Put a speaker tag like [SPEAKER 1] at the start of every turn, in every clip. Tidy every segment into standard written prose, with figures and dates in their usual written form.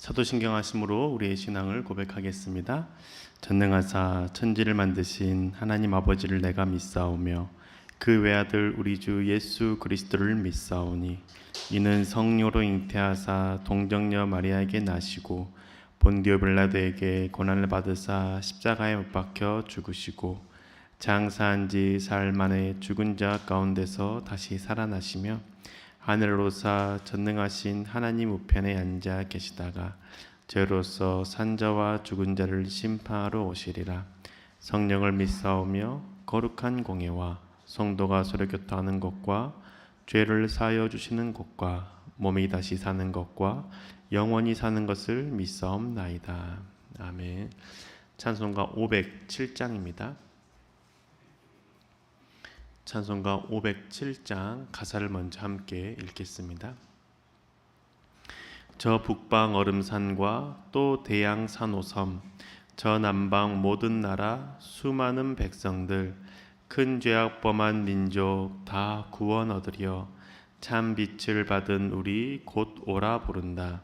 [SPEAKER 1] 사도신경 하심으로 우리의 신앙을 고백하겠습니다. 전능하사 천지를 만드신 하나님 아버지를 내가 믿사오며 그 외아들 우리 주 예수 그리스도를 믿사오니 이는 성령으로 잉태하사 동정녀 마리아에게 나시고 본디오 빌라도에게 고난을 받으사 십자가에 못 박혀 죽으시고 장사한 지 사흘 만에 죽은 자 가운데서 다시 살아나시며 하늘로 오사 전능하신 하나님 우편에 앉아 계시다가 죄로서 산자와 죽은 자를 심판하러 오시리라. 성령을 믿사오며 거룩한 공예와 성도가 서로 교통하는 것과 죄를 사하여 주시는 것과 몸이 다시 사는 것과 영원히 사는 것을 믿사옵나이다. 아멘. 찬송가 507장입니다. 찬송가 507장 가사를 먼저 함께 읽겠습니다. 저 북방 얼음산과 또 대양 산호섬, 저 남방 모든 나라 수많은 백성들, 큰 죄악 범한 민족 다 구원 얻으려 참 빛을 받은 우리 곧 오라 부른다.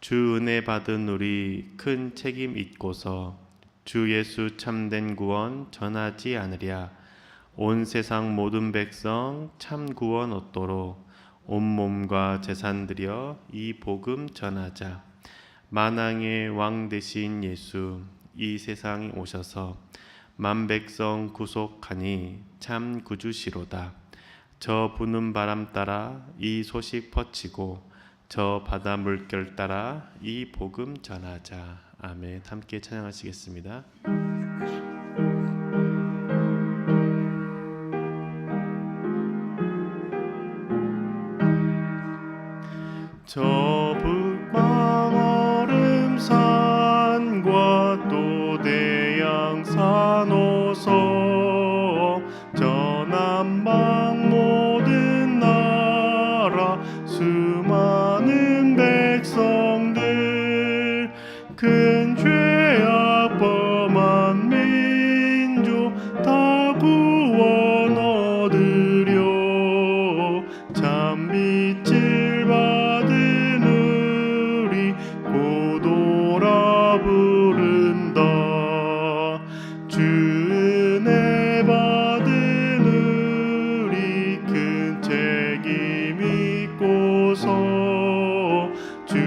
[SPEAKER 1] 주 은혜 받은 우리 큰 책임 잊고서 주 예수 참된 구원 전하지 않으랴. 온 세상 모든 백성 참 구원 얻도록 온 몸과 재산 들여 이 복음 전하자. 만왕의 왕 되신 예수 이 세상에 오셔서 만 백성 구속하니 참 구주시로다. 저 부는 바람 따라 이 소식 퍼치고 저 바다 물결 따라 이 복음 전하자. 아멘. 함께 찬양하시겠습니다. 저 북방 얼음산과 또 대양 산호섬, 저 남방 모든 나라 수많은 백성들, 큰 죄악 범한 민족 다 구원 얻으려 참 빛을 받은 우리 곧 오라 부른다. 주 은혜 받은 우리 큰 책임 잊고서 주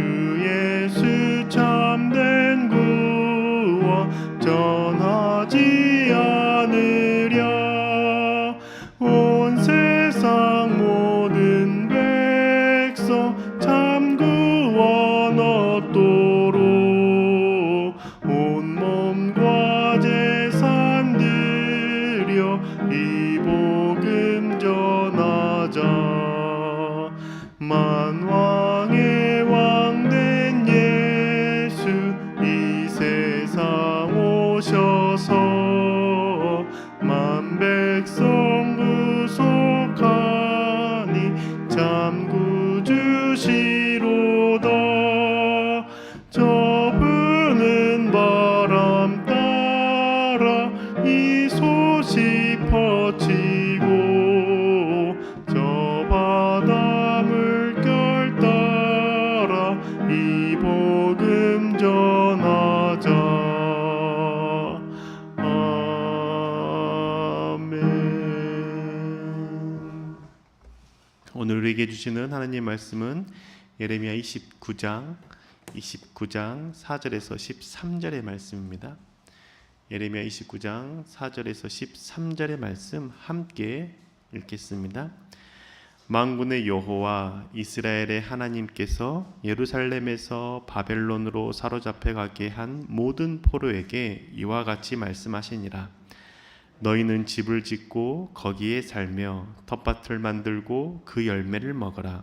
[SPEAKER 1] 예수 참된 구원 전하지 않으랴. 온 세상 모든 백성 참 구원 얻도록 온 몸과 재산 들여 이 복음 전하자. 만왕의 왕 된 예수 이 세상 오셔서 만 백성 구속하니 참 구주시로다. 저 부는 바람 따라 이 소식 퍼치고 저 바다 물결 따라 이 복음 전하자. 아멘. 오늘 우리에게 주시는 하나님의 말씀은 예레미야 29장 4절에서 13절의 말씀입니다. 예레미야 29장 4절에서 13절의 말씀 함께 읽겠습니다. 만군의 여호와 이스라엘의 하나님께서 예루살렘에서 바벨론으로 사로잡혀 가게 한 모든 포로에게 이와 같이 말씀하시니라. 너희는 집을 짓고 거기에 살며 텃밭을 만들고 그 열매를 먹어라.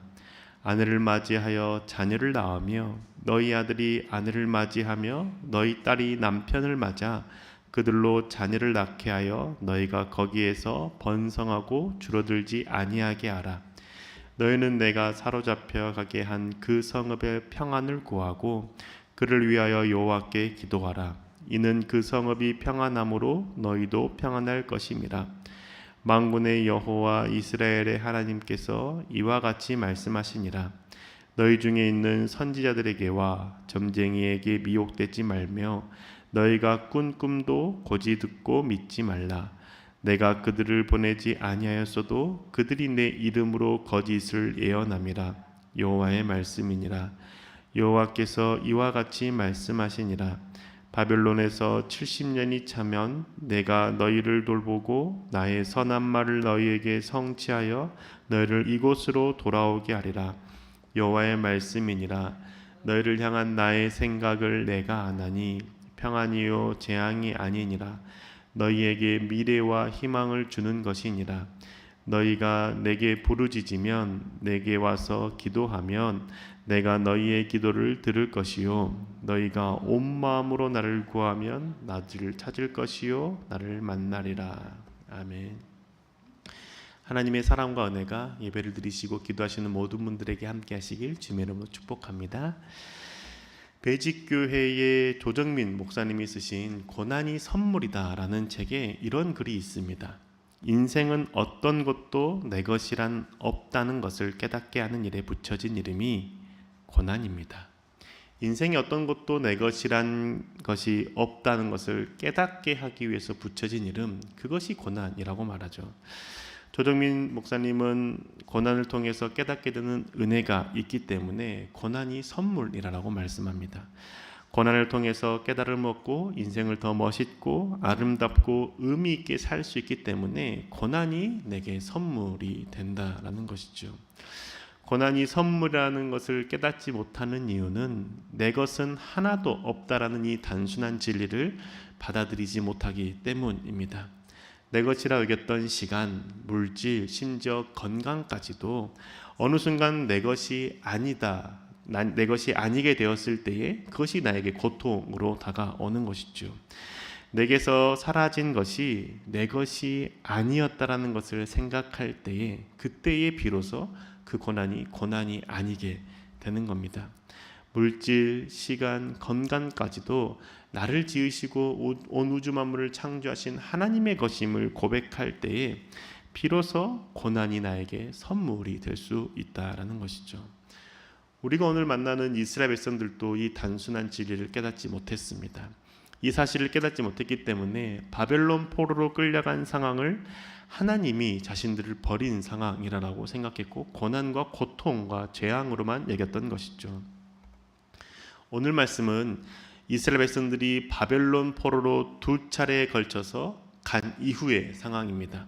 [SPEAKER 1] 아내를 맞이하여 자녀를 낳으며 너희 아들이 아내를 맞이하며 너희 딸이 남편을 맞아 그들로 자녀를 낳게 하여 너희가 거기에서 번성하고 줄어들지 아니하게 하라. 너희는 내가 사로잡혀 가게 한 그 성읍의 평안을 구하고 그를 위하여 여호와께 기도하라. 이는 그 성읍이 평안함으로 너희도 평안할 것임이라. 만군의 여호와 이스라엘의 하나님께서 이와 같이 말씀하시니라. 너희 중에 있는 선지자들에게와 점쟁이에게 미혹되지 말며 너희가 꾼 꿈도 고지 듣고 믿지 말라. 내가 그들을 보내지 아니하였어도 그들이 내 이름으로 거짓을 예언함이라. 여호와의 말씀이니라. 여호와께서 이와 같이 말씀하시니라. 바벨론에서 70년이 차면 내가 너희를 돌보고 나의 선한 말을 너희에게 성취하여 너희를 이곳으로 돌아오게 하리라. 여호와의 말씀이니라. 너희를 향한 나의 생각을 내가 아나니 평안이요 재앙이 아니니라. 너희에게 미래와 희망을 주는 것이니라. 너희가 내게 부르짖으면 내게 와서 기도하면 내가 너희의 기도를 들을 것이요 너희가 온 마음으로 나를 구하면 나를 찾을 것이요 나를 만나리라. 아멘. 하나님의 사랑과 은혜가 예배를 드리시고 기도하시는 모든 분들에게 함께 하시길 주님의 이름으로 축복합니다. 배직교회의 조정민 목사님이 쓰신 고난이 선물이다 라는 책에 이런 글이 있습니다. 인생은 어떤 것도 내 것이란 없다는 것을 깨닫게 하는 일에 붙여진 이름이 고난입니다. 인생에 어떤 것도 내 것이란 것이 없다는 것을 깨닫게 하기 위해서 붙여진 이름, 그것이 고난이라고 말하죠. 조정민 목사님은 고난을 통해서 깨닫게 되는 은혜가 있기 때문에 고난이 선물이라고 말씀합니다. 고난을 통해서 깨달음을 얻고 인생을 더 멋있고 아름답고 의미 있게 살 수 있기 때문에 고난이 내게 선물이 된다라는 것이죠. 고난이 선물이라는 것을 깨닫지 못하는 이유는 내 것은 하나도 없다라는 이 단순한 진리를 받아들이지 못하기 때문입니다. 내 것이라 여겼던 시간, 물질, 심지어 건강까지도 어느 순간 내 것이 아니다, 내 것이 아니게 되었을 때에 그것이 나에게 고통으로 다가오는 것이죠. 내게서 사라진 것이 내 것이 아니었다라는 것을 생각할 때에 그때에 비로소 그 고난이 아니게 되는 겁니다. 물질, 시간, 건강까지도 나를 지으시고 온 우주 만물을 창조하신 하나님의 것임을 고백할 때에 비로소 고난이 나에게 선물이 될 수 있다라는 것이죠. 우리가 오늘 만나는 이스라엘 백성들도 이 단순한 진리를 깨닫지 못했습니다. 이 사실을 깨닫지 못했기 때문에 바벨론 포로로 끌려간 상황을 하나님이 자신들을 버린 상황이라고 생각했고 고난과 고통과 재앙으로만 여겼던 것이죠. 오늘 말씀은 이스라엘 백성들이 바벨론 포로로 두 차례에 걸쳐서 간 이후의 상황입니다.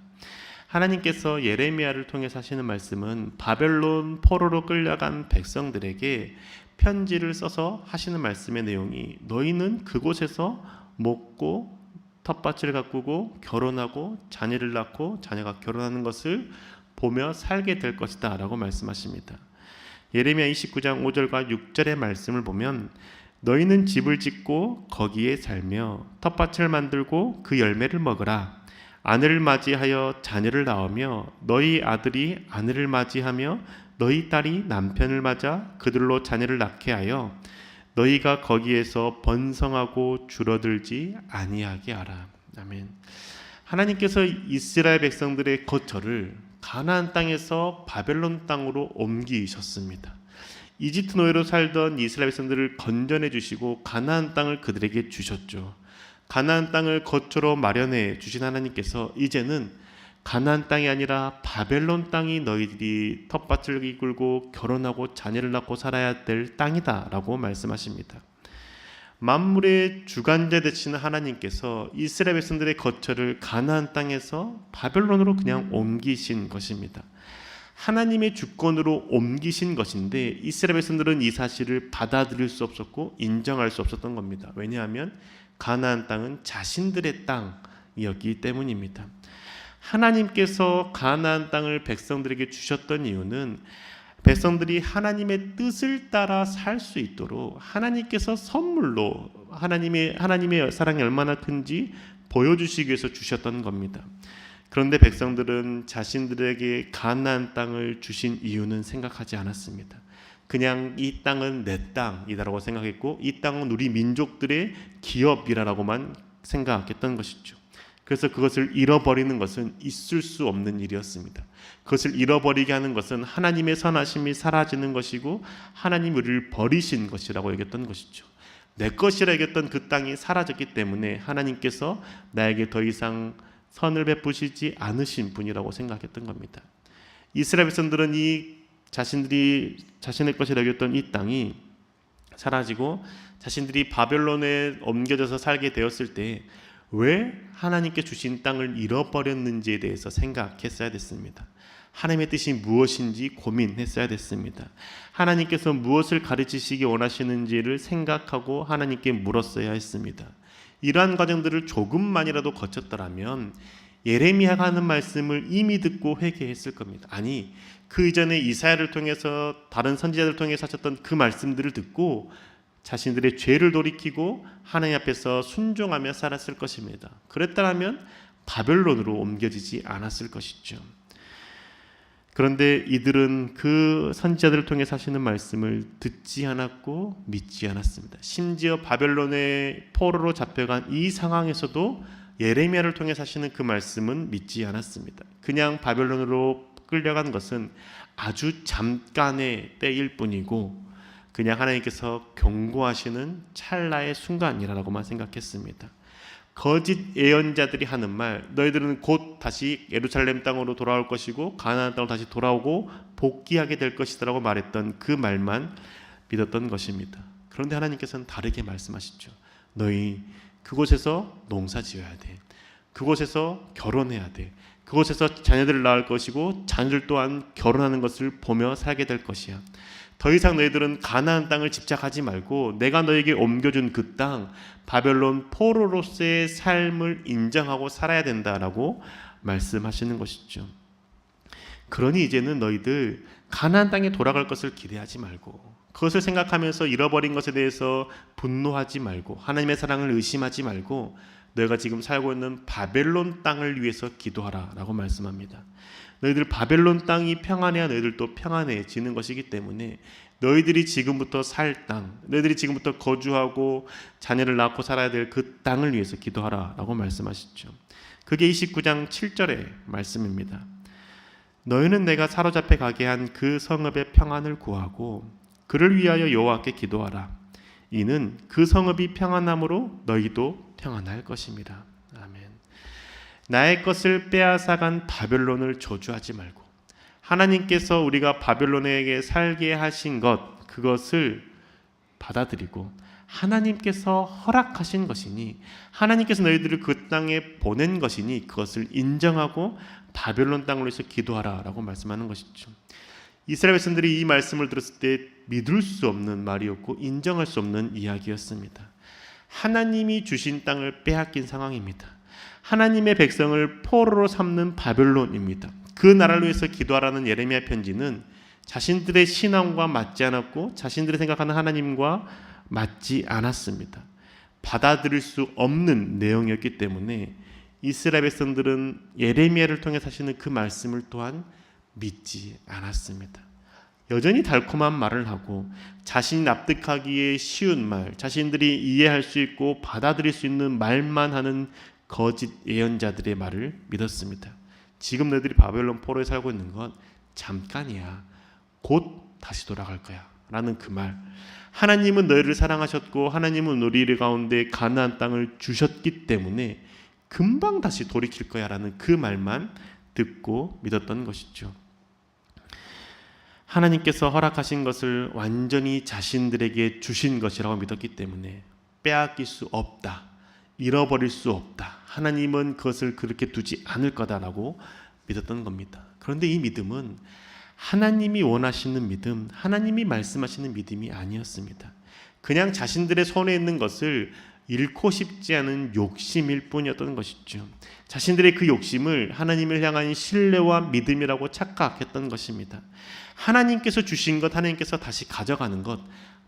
[SPEAKER 1] 하나님께서 예레미야를 통해서 하시는 말씀은 바벨론 포로로 끌려간 백성들에게 편지를 써서 하시는 말씀의 내용이 너희는 그곳에서 먹고 텃밭을 가꾸고 결혼하고 자녀를 낳고 자녀가 결혼하는 것을 보며 살게 될 것이다 라고 말씀하십니다. 예레미야 29장 5절과 6절의 말씀을 보면 너희는 집을 짓고 거기에 살며 텃밭을 만들고 그 열매를 먹으라. 아내를 맞이하여 자녀를 낳으며 너희 아들이 아내를 맞이하며 너희 딸이 남편을 맞아 그들로 자녀를 낳게 하여 너희가 거기에서 번성하고 줄어들지 아니하게 하라. 아멘. 하나님께서 이스라엘 백성들의 거처를 가나안 땅에서 바벨론 땅으로 옮기셨습니다. 이집트 노예로 살던 이스라엘 백성들을 건져내 주시고 가나안 땅을 그들에게 주셨죠. 가나안 땅을 거처로 마련해 주신 하나님께서 이제는 가나안 땅이 아니라 바벨론 땅이 너희들이 텃밭을 이끌고 결혼하고 자녀를 낳고 살아야 될 땅이다 라고 말씀하십니다. 만물의 주관자 되시는 하나님께서 이스라엘 백성들의 거처를 가나안 땅에서 바벨론으로 그냥 옮기신 것입니다. 하나님의 주권으로 옮기신 것인데 이스라엘 백성들은 이 사실을 받아들일 수 없었고 인정할 수 없었던 겁니다. 왜냐하면 가나안 땅은 자신들의 땅이었기 때문입니다. 하나님께서 가나안 땅을 백성들에게 주셨던 이유는 백성들이 하나님의 뜻을 따라 살 수 있도록 하나님께서 선물로 하나님의 사랑이 얼마나 큰지 보여주시기 위해서 주셨던 겁니다. 그런데 백성들은 자신들에게 가나안 땅을 주신 이유는 생각하지 않았습니다. 그냥 이 땅은 내 땅이다라고 생각했고 이 땅은 우리 민족들의 기업이라고만 생각했던 것이죠. 그래서 그것을 잃어버리는 것은 있을 수 없는 일이었습니다. 그것을 잃어버리게 하는 것은 하나님의 선하심이 사라지는 것이고 하나님 우리를 버리신 것이라고 여겼던 것이죠. 내 것이라 여겼던 그 땅이 사라졌기 때문에 하나님께서 나에게 더 이상 선을 베푸시지 않으신 분이라고 생각했던 겁니다. 이스라엘 백성들은 이 자신들이 자신의 것이라 여겼던 이 땅이 사라지고 자신들이 바벨론에 옮겨져서 살게 되었을 때 왜 하나님께 주신 땅을 잃어버렸는지에 대해서 생각했어야 됐습니다. 하나님의 뜻이 무엇인지 고민했어야 됐습니다. 하나님께서 무엇을 가르치시기 원하시는지를 생각하고 하나님께 물었어야 했습니다. 이러한 과정들을 조금만이라도 거쳤더라면 예레미야가 하는 말씀을 이미 듣고 회개했을 겁니다. 아니, 그 이전에 이사야를 통해서 다른 선지자들을 통해서 하셨던 그 말씀들을 듣고 자신들의 죄를 돌이키고 하나님 앞에서 순종하며 살았을 것입니다. 그랬다면 바벨론으로 옮겨지지 않았을 것이죠. 그런데 이들은 그 선지자들을 통해서 하시는 말씀을 듣지 않았고 믿지 않았습니다. 심지어 바벨론의 포로로 잡혀간 이 상황에서도 예레미야를 통해서 하시는 그 말씀은 믿지 않았습니다. 그냥 바벨론으로 끌려간 것은 아주 잠깐의 때일 뿐이고 그냥 하나님께서 경고하시는 찰나의 순간이라고만 생각했습니다. 거짓 예언자들이 하는 말, 너희들은 곧 다시 예루살렘 땅으로 돌아올 것이고 가나안 땅으로 다시 돌아오고 복귀하게 될 것이라고 말했던 그 말만 믿었던 것입니다. 그런데 하나님께서는 다르게 말씀하시죠. 너희 그곳에서 농사 지어야 돼. 그곳에서 결혼해야 돼. 그곳에서 자녀들을 낳을 것이고 자녀들 또한 결혼하는 것을 보며 살게 될 것이야. 더 이상 너희들은 가나안 땅을 집착하지 말고 내가 너에게 옮겨준 그 땅 바벨론 포로로서의 삶을 인정하고 살아야 된다라고 말씀하시는 것이죠. 그러니 이제는 너희들 가나안 땅에 돌아갈 것을 기대하지 말고 그것을 생각하면서 잃어버린 것에 대해서 분노하지 말고 하나님의 사랑을 의심하지 말고 너희가 지금 살고 있는 바벨론 땅을 위해서 기도하라 라고 말씀합니다. 너희들 바벨론 땅이 평안해야 너희들도 평안해지는 것이기 때문에 너희들이 지금부터 살 땅, 너희들이 지금부터 거주하고 자녀를 낳고 살아야 될 그 땅을 위해서 기도하라 라고 말씀하시죠. 그게 29장 7절의 말씀입니다. 너희는 내가 사로잡혀 가게 한 그 성읍의 평안을 구하고 그를 위하여 여호와께 기도하라. 이는 그 성읍이 평안함으로 너희도 평안할 것입니다. 아멘. 나의 것을 빼앗아간 바벨론을 저주하지 말고 하나님께서 우리가 바벨론에게 살게 하신 것 그것을 받아들이고 하나님께서 허락하신 것이니 하나님께서 너희들을 그 땅에 보낸 것이니 그것을 인정하고 바벨론 땅으로 해서 기도하라 라고 말씀하는 것이죠. 이스라엘 백성들이 이 말씀을 들었을 때 믿을 수 없는 말이었고 인정할 수 없는 이야기였습니다. 하나님이 주신 땅을 빼앗긴 상황입니다. 하나님의 백성을 포로로 삼는 바벨론입니다. 그 나라를 위해서 기도하라는 예레미야 편지는 자신들의 신앙과 맞지 않았고 자신들이 생각하는 하나님과 맞지 않았습니다. 받아들일 수 없는 내용이었기 때문에 이스라엘 백성들은 예레미야를 통해 하시는 그 말씀을 또한 믿지 않았습니다. 여전히 달콤한 말을 하고 자신이 납득하기에 쉬운 말, 자신들이 이해할 수 있고 받아들일 수 있는 말만 하는 거짓 예언자들의 말을 믿었습니다. 지금 너희들이 바벨론 포로에 살고 있는 건 잠깐이야. 곧 다시 돌아갈 거야. 라는 그 말. 하나님은 너희를 사랑하셨고 하나님은 우리 가운데 가나안 땅을 주셨기 때문에 금방 다시 돌이킬 거야. 라는 그 말만 듣고 믿었던 것이죠. 하나님께서 허락하신 것을 완전히 자신들에게 주신 것이라고 믿었기 때문에 빼앗길 수 없다. 잃어버릴 수 없다. 하나님은 그것을 그렇게 두지 않을 거다라고 믿었던 겁니다. 그런데 이 믿음은 하나님이 원하시는 믿음, 하나님이 말씀하시는 믿음이 아니었습니다. 그냥 자신들의 손에 있는 것을 잃고 싶지 않은 욕심일 뿐이었던 것이죠. 자신들의 그 욕심을 하나님을 향한 신뢰와 믿음이라고 착각했던 것입니다. 하나님께서 주신 것, 하나님께서 다시 가져가는 것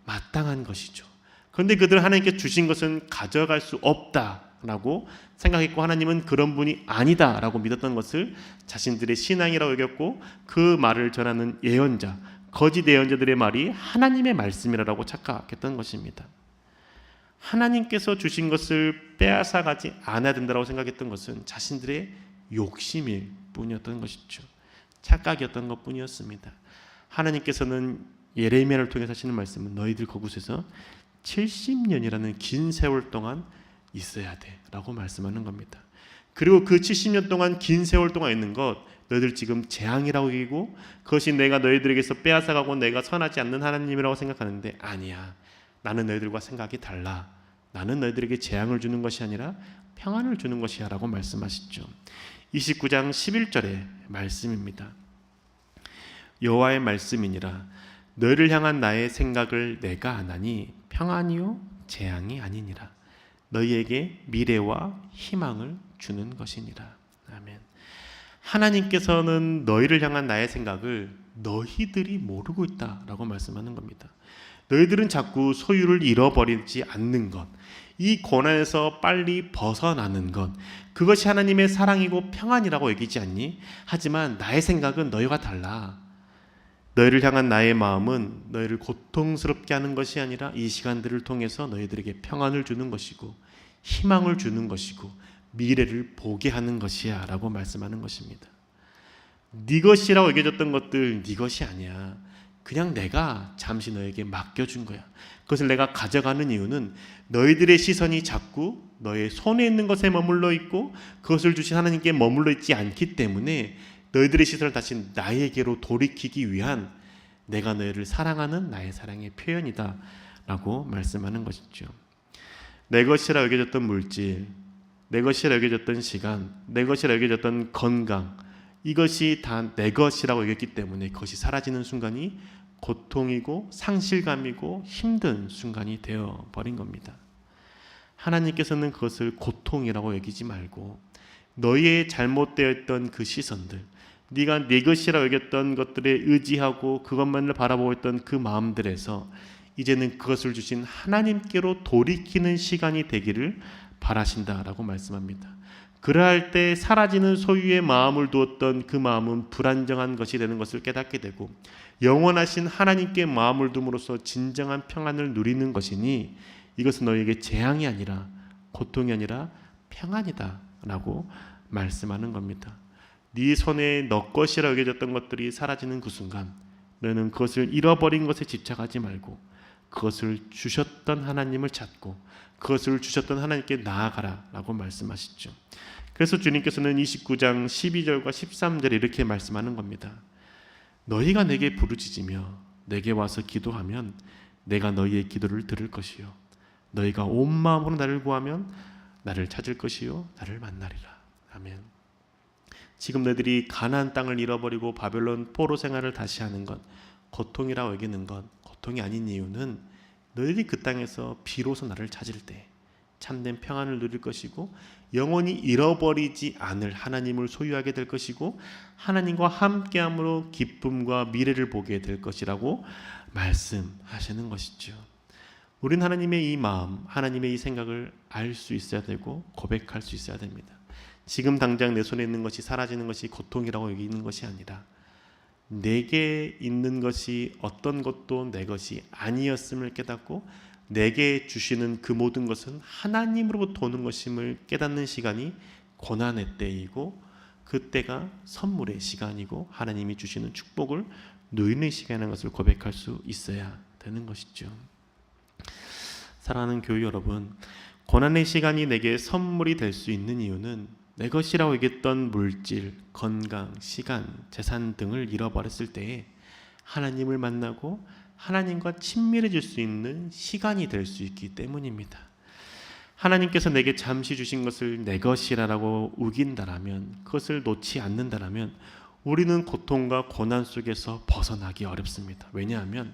[SPEAKER 1] 마땅한 것이죠. 그런데 그들은 하나님께 주신 것은 가져갈 수 없다라고 생각했고 하나님은 그런 분이 아니다라고 믿었던 것을 자신들의 신앙이라고 여겼고 그 말을 전하는 예언자, 거짓 예언자들의 말이 하나님의 말씀이라고 착각했던 것입니다. 하나님께서 주신 것을 빼앗아가지 않아야 된다고 생각했던 것은 자신들의 욕심일 뿐이었던 것이죠. 착각이었던 것 뿐이었습니다. 하나님께서는 예레미야를 통해서 하시는 말씀은 너희들 그곳에서 70년이라는 긴 세월 동안 있어야 돼 라고 말씀하는 겁니다. 그리고 그 70년 동안 긴 세월 동안 있는 것 너희들 지금 재앙이라고 여기고 그것이 내가 너희들에게서 빼앗아가고 내가 선하지 않는 하나님이라고 생각하는데 아니야. 나는 너희들과 생각이 달라. 나는 너희들에게 재앙을 주는 것이 아니라 평안을 주는 것이야 라고 말씀하시죠. 29장 11절의 말씀입니다. 여호와의 말씀이니라 너희를 향한 나의 생각을 내가 아나니 평안이요 재앙이 아니니라 너희에게 미래와 희망을 주는 것이니라. 아멘. 하나님께서는 너희를 향한 나의 생각을 너희들이 모르고 있다라고 말씀하는 겁니다. 너희들은 자꾸 소유를 잃어버리지 않는 것, 이 고난에서 빨리 벗어나는 것, 그것이 하나님의 사랑이고 평안이라고 여기지 않니? 하지만 나의 생각은 너희와 달라. 너희를 향한 나의 마음은 너희를 고통스럽게 하는 것이 아니라 이 시간들을 통해서 너희들에게 평안을 주는 것이고 희망을 주는 것이고 미래를 보게 하는 것이야 라고 말씀하는 것입니다. 네 것이라고 여겨졌던 것들 네 것이 아니야. 그냥 내가 잠시 너에게 맡겨준 거야. 그것을 내가 가져가는 이유는 너희들의 시선이 자꾸 너의 손에 있는 것에 머물러 있고 그것을 주신 하나님께 머물러 있지 않기 때문에 너희들의 시선을 다시 나에게로 돌이키기 위한 내가 너희를 사랑하는 나의 사랑의 표현이다 라고 말씀하는 것이죠. 내 것이라 여겨졌던 물질, 내 것이라 여겨졌던 시간, 내 것이라 여겨졌던 건강, 이것이 다 내 것이라고 여겼기 때문에 그것이 사라지는 순간이 고통이고 상실감이고 힘든 순간이 되어버린 겁니다. 하나님께서는 그것을 고통이라고 여기지 말고 너희의 잘못되어 있던 그 시선들, 네가 내 것이라고 여겼던 것들에 의지하고 그것만을 바라보고 있던 그 마음들에서 이제는 그것을 주신 하나님께로 돌이키는 시간이 되기를 바라신다라고 말씀합니다. 그러할 때 사라지는 소유의 마음을 두었던 그 마음은 불안정한 것이 되는 것을 깨닫게 되고 영원하신 하나님께 마음을 둠으로써 진정한 평안을 누리는 것이니 이것은 너희에게 재앙이 아니라 고통이 아니라 평안이다 라고 말씀하는 겁니다. 네 손에 너 것이라 여겨졌던 것들이 사라지는 그 순간 너는 그것을 잃어버린 것에 집착하지 말고 그것을 주셨던 하나님을 찾고 그것을 주셨던 하나님께 나아가라 라고 말씀하시죠. 그래서 주님께서는 29장 12절과 13절에 이렇게 말씀하는 겁니다. 너희가 내게 부르짖으며 내게 와서 기도하면 내가 너희의 기도를 들을 것이요 너희가 온 마음으로 나를 구하면 나를 찾을 것이요 나를 만나리라. 아멘. 지금 너희들이 가나안 땅을 잃어버리고 바벨론 포로 생활을 다시 하는 것, 고통이라고 여기는 것, 고통이 아닌 이유는 너희들이 그 땅에서 비로소 나를 찾을 때 참된 평안을 누릴 것이고 영원히 잃어버리지 않을 하나님을 소유하게 될 것이고 하나님과 함께함으로 기쁨과 미래를 보게 될 것이라고 말씀하시는 것이죠. 우린 하나님의 이 마음, 하나님의 이 생각을 알 수 있어야 되고 고백할 수 있어야 됩니다. 지금 당장 내 손에 있는 것이 사라지는 것이 고통이라고 여기는 것이 아니라 내게 있는 것이 어떤 것도 내 것이 아니었음을 깨닫고 내게 주시는 그 모든 것은 하나님으로부터 오는 것임을 깨닫는 시간이 고난의 때이고 그때가 선물의 시간이고 하나님이 주시는 축복을 누리는 시간인 것을 고백할 수 있어야 되는 것이죠. 사랑하는 교회 여러분, 고난의 시간이 내게 선물이 될 수 있는 이유는 내 것이라고 여겼던 물질, 건강, 시간, 재산 등을 잃어버렸을 때에 하나님을 만나고 하나님과 친밀해질 수 있는 시간이 될 수 있기 때문입니다. 하나님께서 내게 잠시 주신 것을 내 것이라고 우긴다라면, 그것을 놓지 않는다라면 우리는 고통과 고난 속에서 벗어나기 어렵습니다. 왜냐하면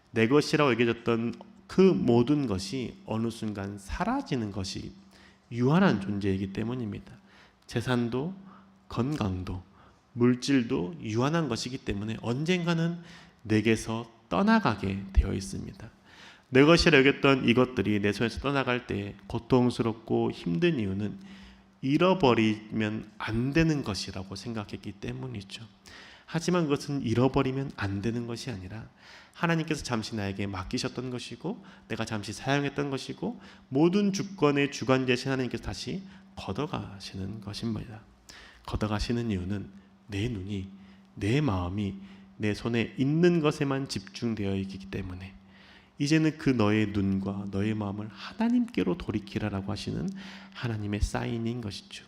[SPEAKER 1] 내 것이라고 여겨졌던 그 모든 것이 어느 순간 사라지는 것이 유한한 존재이기 때문입니다. 재산도 건강도 물질도 유한한 것이기 때문에 언젠가는 내게서 떠나가게 되어 있습니다. 내 것이라 여겼던 이것들이 내 손에서 떠나갈 때 고통스럽고 힘든 이유는 잃어버리면 안 되는 것이라고 생각했기 때문이죠. 하지만 그것은 잃어버리면 안 되는 것이 아니라 하나님께서 잠시 나에게 맡기셨던 것이고 내가 잠시 사용했던 것이고 모든 주권의 주관자이신 하나님께서 다시 걷어가시는 것입니다. 걷어가시는 이유는 내 눈이, 내 마음이 내 손에 있는 것에만 집중되어 있기 때문에 이제는 그 너의 눈과 너의 마음을 하나님께로 돌이키라라고 하시는 하나님의 사인인 것이죠.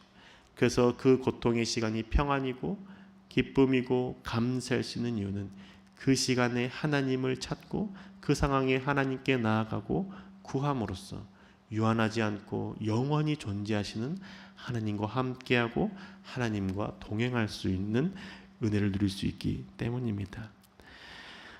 [SPEAKER 1] 그래서 그 고통의 시간이 평안이고 기쁨이고 감사할 수 있는 이유는 그 시간에 하나님을 찾고 그 상황에 하나님께 나아가고 구함으로써 유한하지 않고 영원히 존재하시는 하나님과 함께하고 하나님과 동행할 수 있는 은혜를 누릴 수 있기 때문입니다.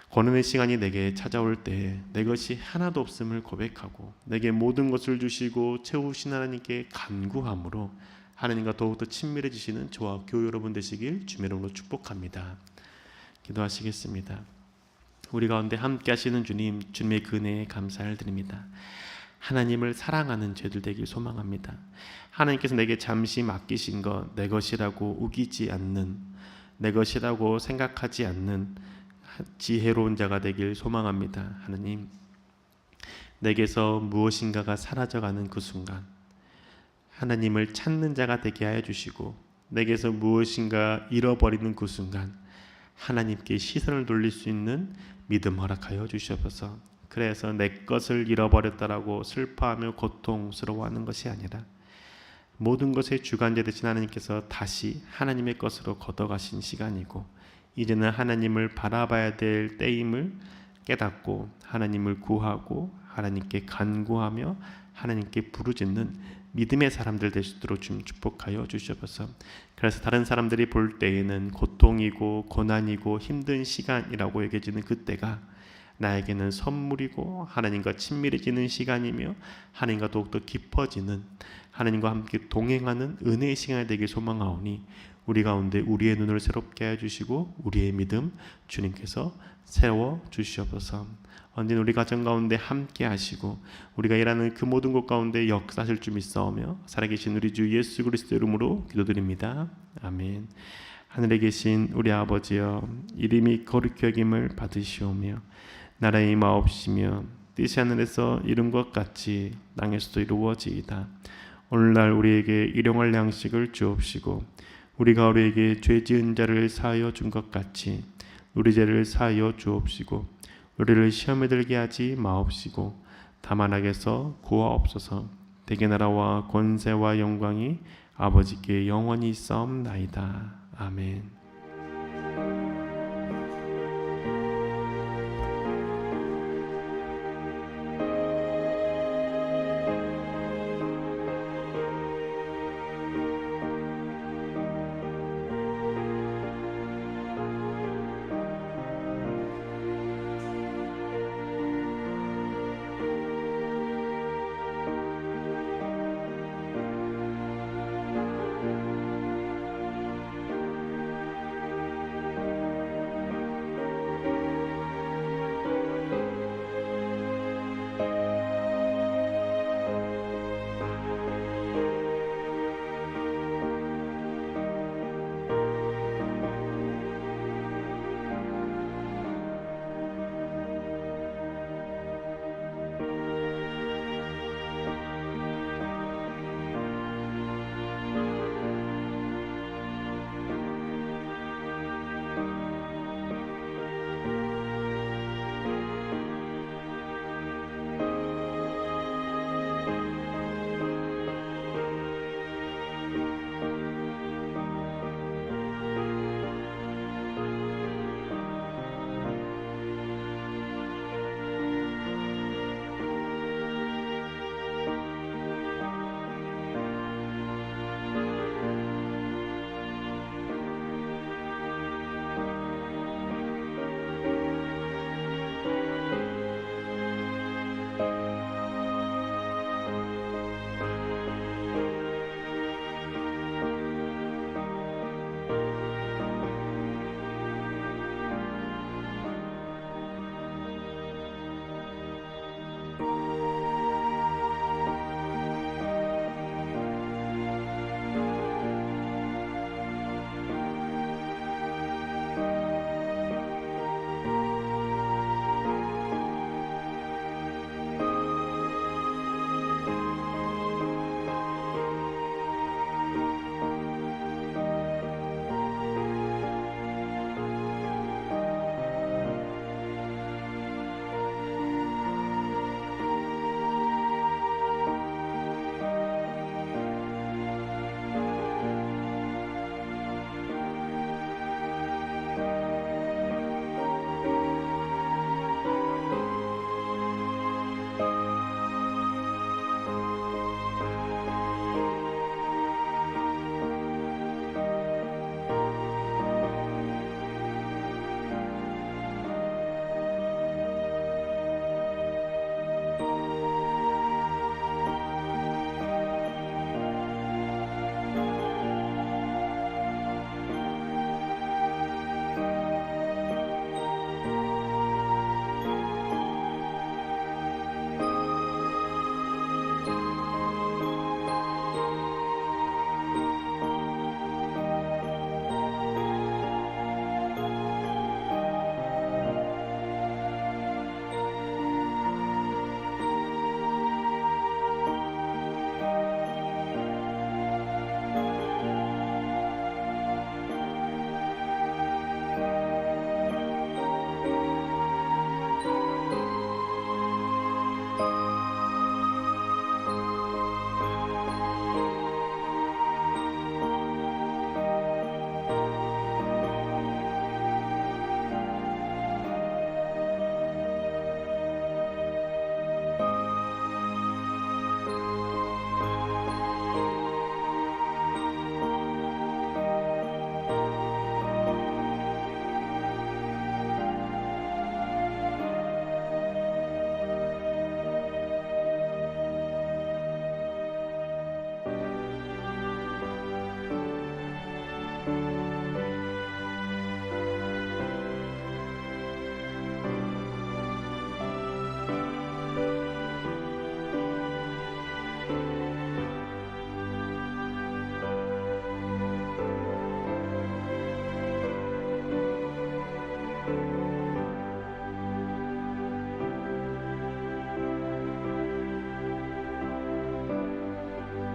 [SPEAKER 1] 고난의 시간이 내게 찾아올 때 내 것이 하나도 없음을 고백하고 내게 모든 것을 주시고 채우신 하나님께 간구함으로 하나님과 더욱더 친밀해지시는 저와 교회 여러분 되시길 주의 이름으로 축복합니다. 기도하시겠습니다. 우리 가운데 함께 하시는 주님, 주님의 그 은혜에 감사를 드립니다. 하나님을 사랑하는 죄들 되길 소망합니다. 하나님께서 내게 잠시 맡기신 것 내 것이라고 우기지 않는, 내 것이라고 생각하지 않는 지혜로운 자가 되길 소망합니다. 하나님, 내게서 무엇인가가 사라져가는 그 순간 하나님을 찾는 자가 되게 하여 주시고 내게서 무엇인가 잃어버리는 그 순간 하나님께 시선을 돌릴 수 있는 믿음 허락하여 주시옵소서. 그래서 내 것을 잃어버렸다라고 슬퍼하며 고통스러워하는 것이 아니라 모든 것의 주관자 되신 하나님께서 다시 하나님의 것으로 걷어가신 시간이고 이제는 하나님을 바라봐야 될 때임을 깨닫고 하나님을 구하고 하나님께 간구하며 하나님께 부르짖는 믿음의 사람들 될 수 있도록 좀 축복하여 주시옵소서. 그래서 다른 사람들이 볼 때에는 고통이고 고난이고 힘든 시간이라고 여겨지는 그때가 나에게는 선물이고 하나님과 친밀해지는 시간이며 하나님과 더욱더 깊어지는 하나님과 함께 동행하는 은혜의 시간이 되길 소망하오니 우리 가운데 우리의 눈을 새롭게 해주시고 우리의 믿음 주님께서 세워 주시옵소서. 언제나 우리 가정 가운데 함께 하시고 우리가 일하는 그 모든 곳 가운데 역사하실 줄 믿사오며 살아계신 우리 주 예수 그리스도 이름으로 기도드립니다. 아멘. 하늘에 계신 우리 아버지여, 이름이 거룩히 여김을 받으시오며 나라의 임하옵시며 뜻이 하늘에서 이룬 것 같이 땅에서도 이루어지이다. 오늘날 우리에게 일용할 양식을 주옵시고 우리가 우리에게 죄 지은 자를 사하여 준 것 같이 우리 죄를 사하여 주옵시고 우리를 시험에 들게 하지 마옵시고 다만 악에서 구하옵소서. 대개 나라와 권세와 영광이 아버지께 영원히 있사옵나이다. 아멘.